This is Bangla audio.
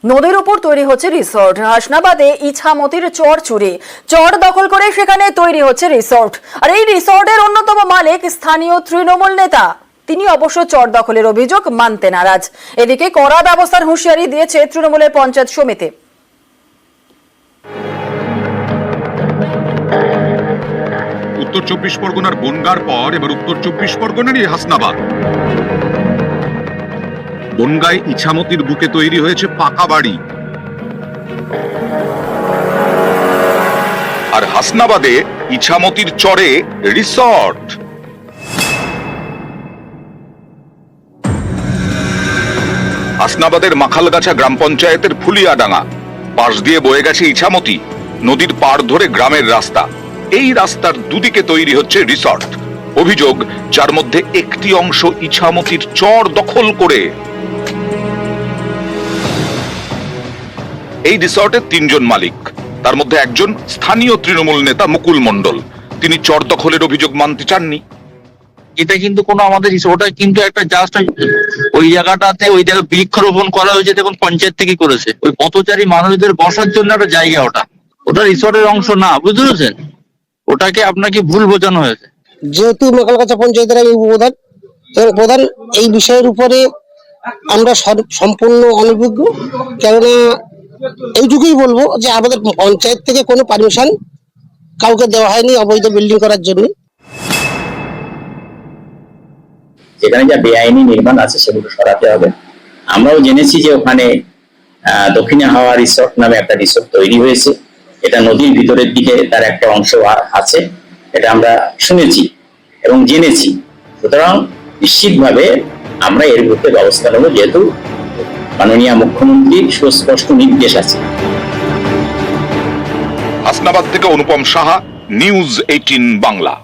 নদীর উপর তৈরি হচ্ছে রিসর্ট। হাসনাবাদে ইছামতির চর চুরি, চর দখল করে সেখানে তৈরি হচ্ছে রিসর্ট। আর এই রিসর্টের অন্যতম মালিক স্থানীয় তৃণমূল নেতা। তিনি অবশ্য চর দখলের অভিযোগ মানতে নারাজ। এদিকে কড়া ব্যবস্থার হুঁশিয়ারি দিয়েছে তৃণমূলের পঞ্চায়েত সমিতি। উত্তর 24 পরগনার বনগাঁর পর এবার উত্তর 24 পরগনারই হাসনাবাদ। বনগাঁয় ইছামতির বুকে তৈরি হয়েছে পাকা বাড়ি, আর হাসনাবাদে ইছামতির চরে রিসর্ট। হাসনাবাদের মাখালগাছা গ্রাম পঞ্চায়েতের ফুলিয়াডাঙ্গা পাশ দিয়ে বয়ে গেছে ইছামতি। নদীর পাড় ধরে গ্রামের রাস্তা। এই রাস্তার দুদিকে তৈরি হচ্ছে রিসর্ট। অভিযোগ, যার মধ্যে একটি অংশ ইছামতির চর দখল করে। এই রিসর্টের 3 জন মালিক, তার মধ্যে একজন স্থানীয় তৃণমূল নেতা মুকুল মণ্ডল। তিনি চর দখলের অভিযোগ মানতে চাননি। এটা কিন্তু কোনো আমাদের ওটা কিন্তু একটা জাস্ট ওই জায়গাটাতে ওই জায়গায় বৃক্ষরোপণ করা হয়েছে, দেখুন পঞ্চায়েত থেকে করেছে। ওই পথচারী মানুষদের বসার জন্য একটা জায়গা, ওটা রিসর্টের অংশ না, বুঝতে পেরেছেন? ওটাকে আপনাকে ভুল বোঝানো হয়েছে। যেহেতু মাখালগাছা পঞ্চায়েতের আমি উপপ্রধান এবং প্রধান, এই বিষয়ের উপরে আমরা সম্পূর্ণ অনভিজ্ঞ। কেননা এইটুকুই বলবো যে আমাদের পঞ্চায়েত থেকে কোনো পারমিশন কাউকে দেওয়া হয়নি অবৈধ বিল্ডিং করার জন্য। যেখানে যা বেআইনি নির্মাণ আছে সেগুলো সরাতে হবে। আমরাও জেনেছি যে ওখানে দক্ষিণে হাওয়া রিসর্ট নামে একটা রিসর্ট তৈরি হয়েছে। এটা নদীর ভিতরের দিকে তার একটা অংশ আছে, এটা আমরা শুনেছি এবং জেনেছি। সুতরাং নিশ্চিতভাবে আমরা এর বিরুদ্ধে ব্যবস্থা নেব, যেহেতু মাননীয় মুখ্যমন্ত্রীর সুস্পষ্ট নির্দেশ আছে। হাসনাবাদ থেকে অনুপম সাহা, নিউজ 18 বাংলা।